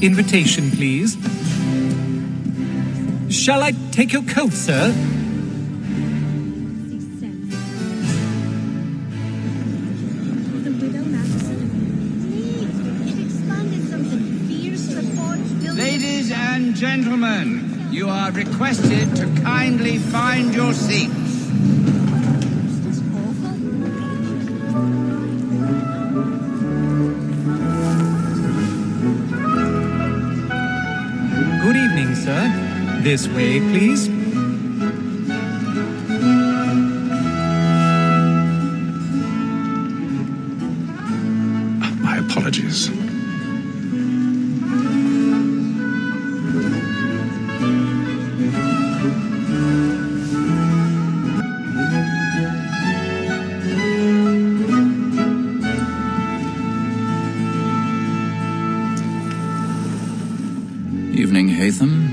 Invitation, please. Shall I take your coat, sir? Ladies and gentlemen, you are requested to kindly find your seats. Good evening, sir. This way, please. My apologies. Evening, Hatham.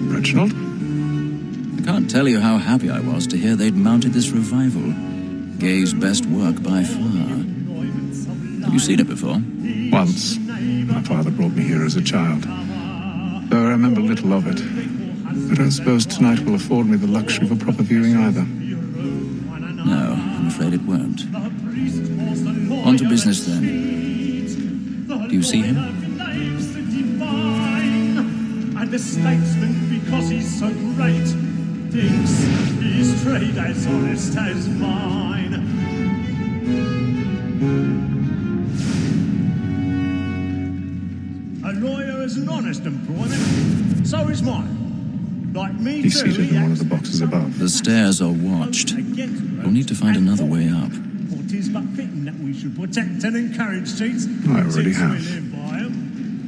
Reginald? I can't tell you how happy I was to hear they'd mounted this revival. Gay's best work by far. Have you seen it before? Once. My father brought me here as a child. Though I remember little of it. I don't suppose tonight will afford me the luxury of a proper viewing either. No, I'm afraid it won't. On to business then. Do you see him? The statesman, because he's so great, thinks his trade as honest as mine. A lawyer is an honest employment, so is mine. Like me, He's too, seated in one of the boxes above. The stairs are watched. We'll need to find another way up. It is but fitting that we should protect and encourage cheats. I already have.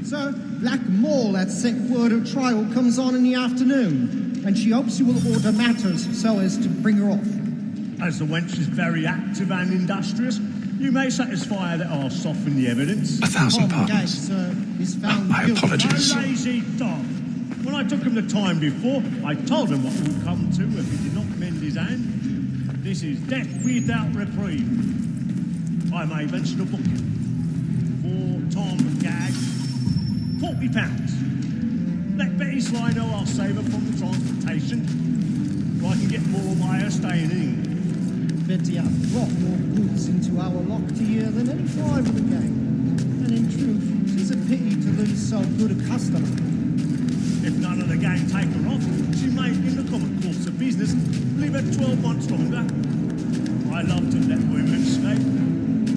So, Black Mall had sent word of trial comes on in the afternoon, and she hopes you will order matters so as to bring her off. As the wench is very active and industrious, you may satisfy her that I'll soften the evidence. 1,000 pardons. Is found My guilty. apologies. A lazy dog. When I took him the time before, I told him what would come to if he did not mend his hand. This is death without reprieve. I may mention a booking. For Tom Gag, £40. Let Betty Sly know I'll save her from the transportation, so I can get more by her staying in. Betty have brought more goods into our locked year than any five of the gang. And in truth, it's a pity to lose so good a customer. If none of the gang take her off, she may, in the common course of business, leave her 12 months longer. I love to let women escape.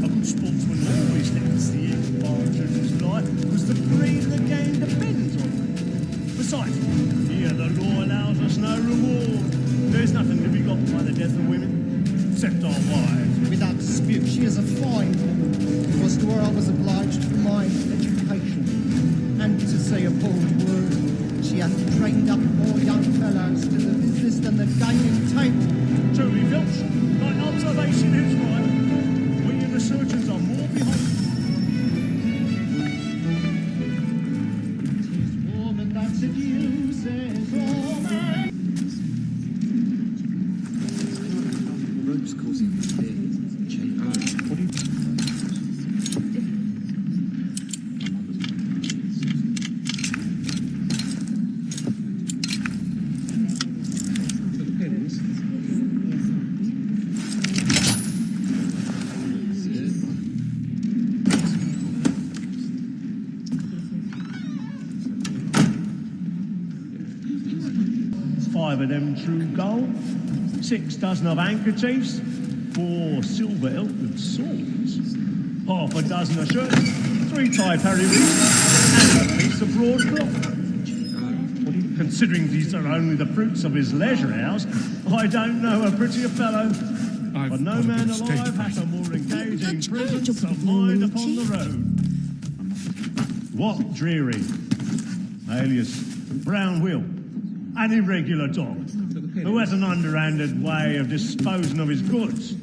A good sportsman always lets the end barge of his life, because the greed of the gang depends on it. Besides, here the law allows us no reward. There's nothing to be got by the death of women, except our wives. Without dispute, she is a fine woman, because to her I was obliged for my education. And to say a bold word, she hath trained up more young fellows to the business than the gaming table. Truly, Filch, my observation is right. We and the surgeons are more behind. Woman that seduces woman. Ropes causing the Five of them true gold, 6 dozen of handkerchiefs, 4 silver hilted swords, half a dozen of shirts, 3 tied periwigs, and a piece of broadcloth. Considering these are only the fruits of his leisure hours, I don't know a prettier fellow. But no man alive has a more engaging presence of mind upon the road. What dreary, alias Brown Will, an irregular dog, who has an underhanded way of disposing of his goods.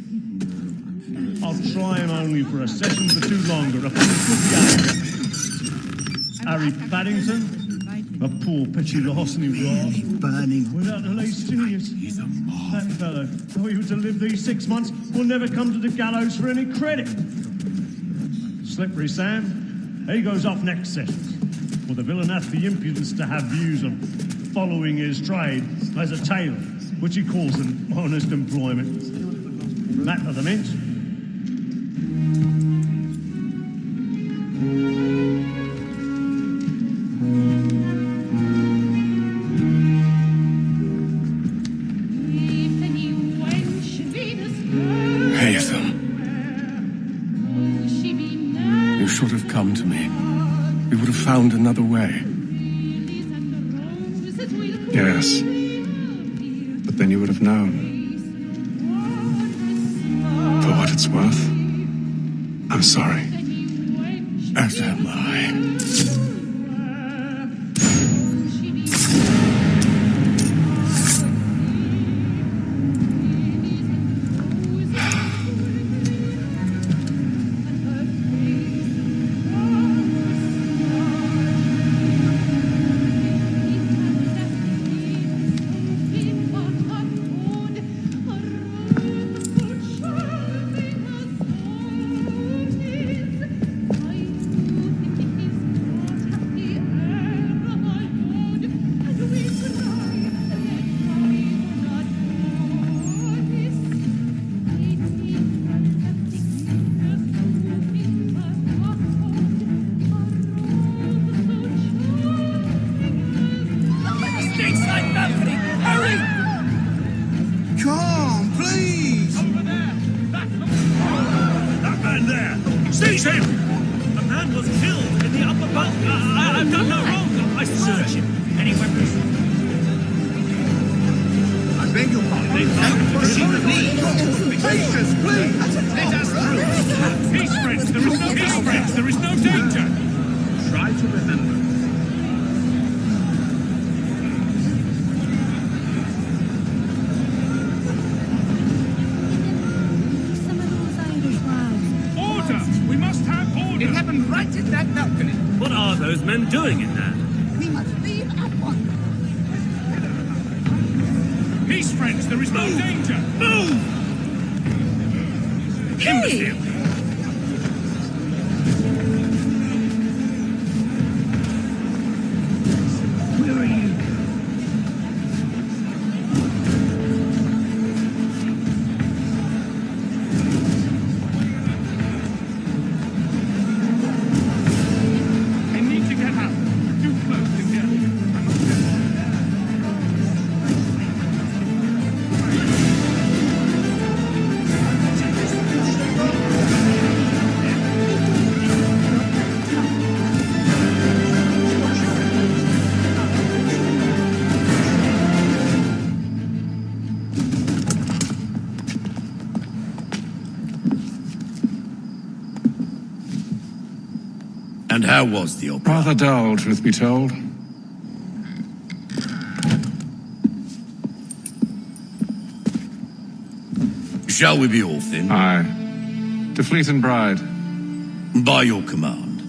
I'll try him only for a session or 2 longer upon his good game. Harry Paddington, a poor petty larceny was, Burning. without the least genius. That fellow, though he was to live these 6 months, will never come to the gallows for any credit. Slippery Sam, he goes off next session. Well, the villain has the impudence to have views of following his trade as a tailor, which he calls an honest employment. Matter the mince. You should have come to me. We would have found another way. Yes. But then you would have known. For what it's worth, I'm sorry. As am I. Come, please! That man there! Seize him! A man was killed in the upper balcony. I've done no wrong. I search him. Any weapons? I beg your pardon. Don't push him, please! Patience, please! Let us through! Peace, friends! There is no peace, friends! There is no danger! Try to remember. Order! We must have order! It happened right in that balcony. What are those men doing in there? We must leave at once. Peace, friends! There is no danger! Move! Imbecile! Where are you? I need to get out. Too close to here. And how was the opera? Rather dull, truth be told. Shall we be off then? Aye. To Fleet and Bride. By your command.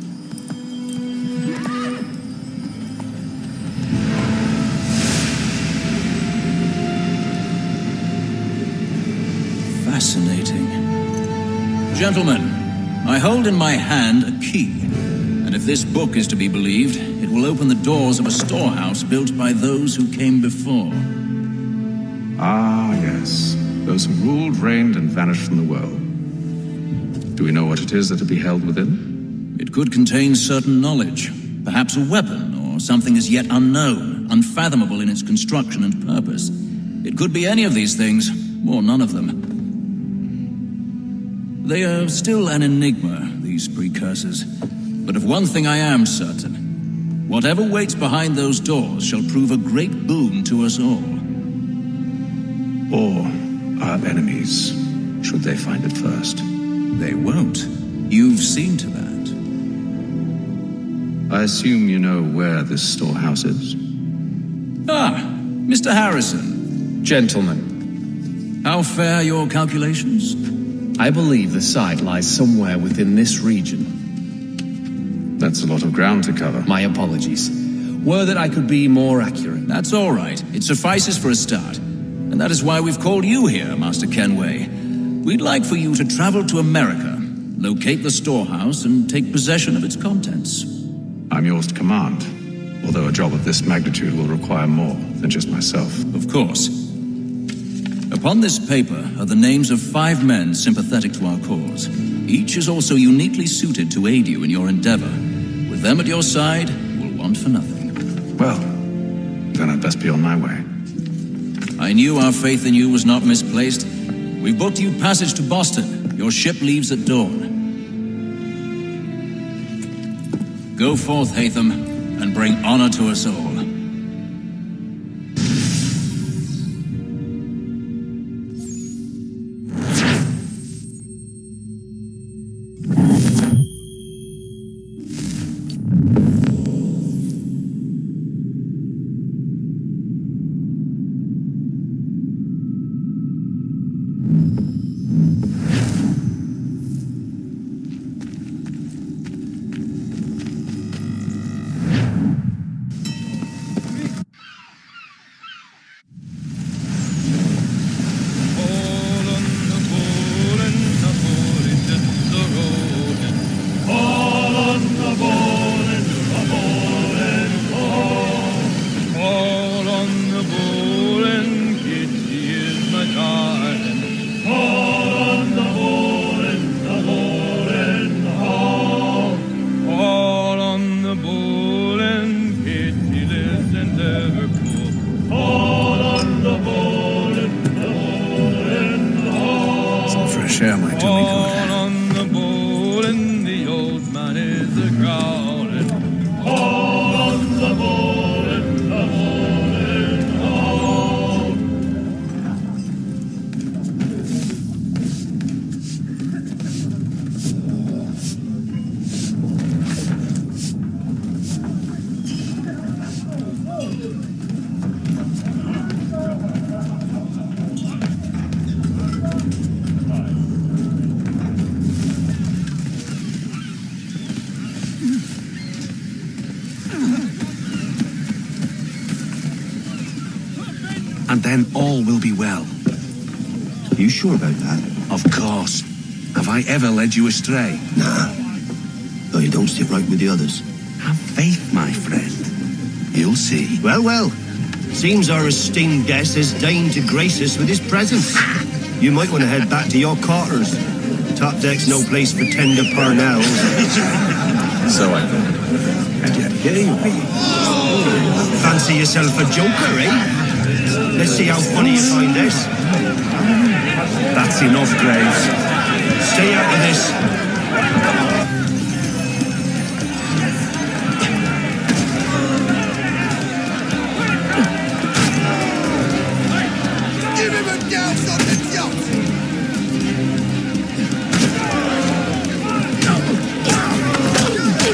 Fascinating. Gentlemen, I hold in my hand a key. And if this book is to be believed, it will open the doors of a storehouse built by those who came before. Ah, yes. Those who ruled, reigned, and vanished from the world. Do we know what it is that to be held within? It could contain certain knowledge, perhaps a weapon or something as yet unknown, unfathomable in its construction and purpose. It could be any of these things, or none of them. They are still an enigma, these precursors. But of one thing I am certain. Whatever waits behind those doors shall prove a great boon to us all. Or our enemies, should they find it first? They won't. You've seen to that. I assume you know where this storehouse is? Ah, Mr. Harrison. Gentlemen, How fare your calculations? I believe the site lies somewhere within this region. That's a lot of ground to cover. My apologies. Were that I could be more accurate. That's all right. It suffices for a start. And that is why we've called you here, Master Kenway. We'd like for you to travel to America, locate the storehouse, and take possession of its contents. I'm yours to command, although a job of this magnitude will require more than just myself. Of course. Upon this paper are the names of 5 men sympathetic to our cause. Each is also uniquely suited to aid you in your endeavor. With them at your side, you will want for nothing. Well, then I'd best be on my way. I knew our faith in you was not misplaced. We've booked you passage to Boston. Your ship leaves at dawn. Go forth, Hatham, and bring honor to us all. Share my Johnny good. All on the bowl and the old man is a growling. All on the bowl and the And then all will be well. You sure about that? Of course. Have I ever led you astray? Nah. Though you don't sit right with the others. Have faith, my friend. You'll see. Well, well. Seems our esteemed guest has deigned to grace us with his presence. You might want to head back to your quarters. Top deck's no place for tender parnells. So I thought. And yet here you be. Fancy yourself a joker, eh? Let's see how funny you find this. That's enough, Graves. Stay out of this. Give him a douse on the yacht!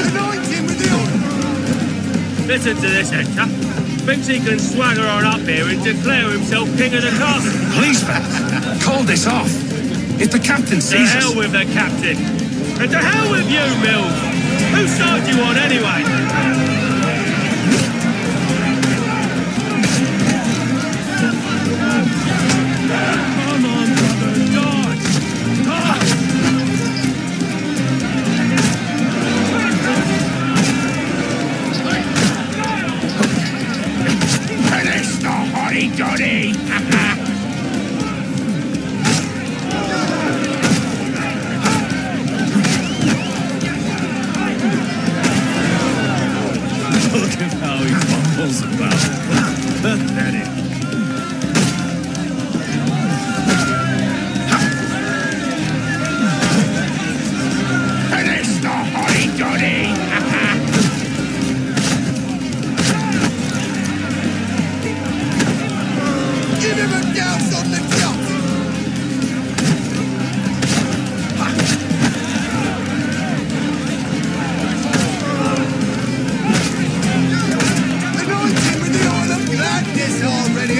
Anoint him with the oil! Listen to this, Hector. Thinks he can swagger on up here and declare himself king of the castle. Please, fellas, call this off. If the captain To sees hell us... with the captain. And to hell with you, Mills. Whose side do you on anyway? Come on, brother, dodge. Finish the hotty-toddy! Look at how he fumbles about. Pathetic. Finish the hotty-toddy! Give him a douse on the yacht! Anoint him with the oil of gladness already!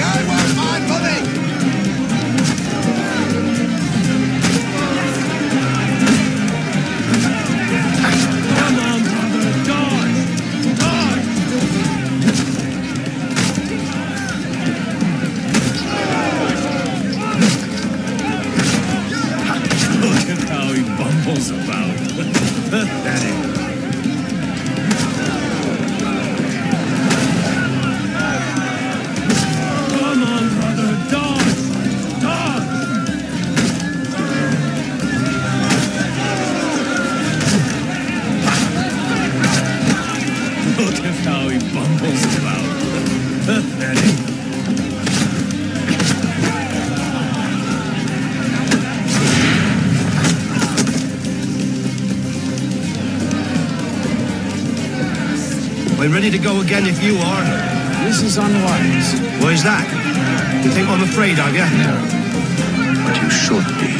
I'm ready to go again if you are. This is unwise. Why is that? You think I'm afraid of you? No. But you should be.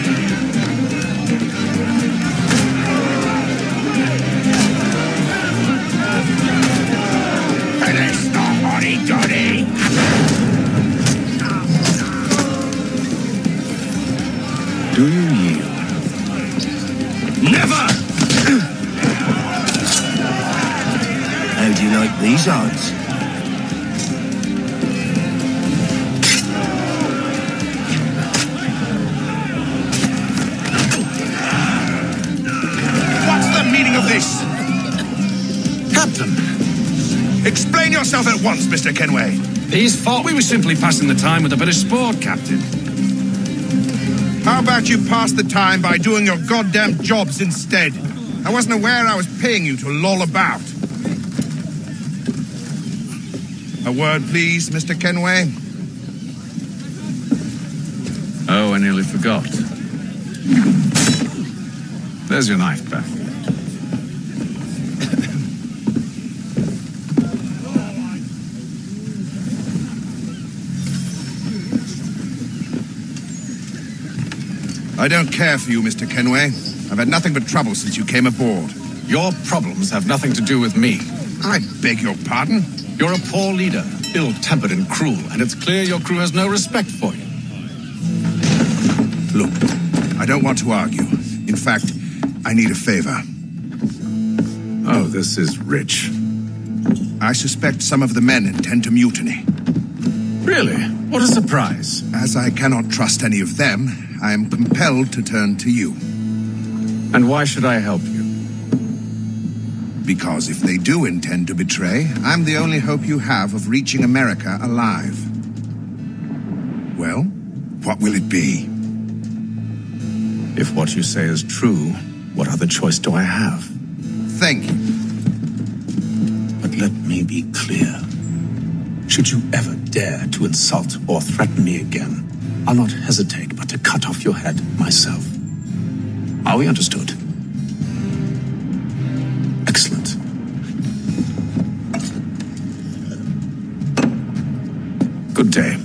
Finish the hurry-gurry! Do you yield? Never! How do you like these odds? What's the meaning of this? Captain, Explain yourself at once, Mr. Kenway. these thought we were simply passing the time with a bit of sport, Captain. How about you pass the time by doing your goddamn jobs instead? I wasn't aware I was paying you to loll about. A word, please, Mr. Kenway. Oh, I nearly forgot. There's your knife back. I don't care for you, Mr. Kenway. I've had nothing but trouble since you came aboard. Your problems have nothing to do with me. I beg your pardon? You're a poor leader, ill-tempered and cruel, and it's clear your crew has no respect for you. Look, I don't want to argue. In fact, I need a favor. Oh, this is rich. I suspect some of the men intend to mutiny. Really? What a surprise. As I cannot trust any of them, I am compelled to turn to you. And why should I help you? Because if they do intend to betray, I'm the only hope you have of reaching America alive. Well, what will it be? If what you say is true, what other choice do I have? Thank you. But let me be clear. Should you ever dare to insult or threaten me again, I'll not hesitate but to cut off your head myself. Are we understood? Excellent. Good day.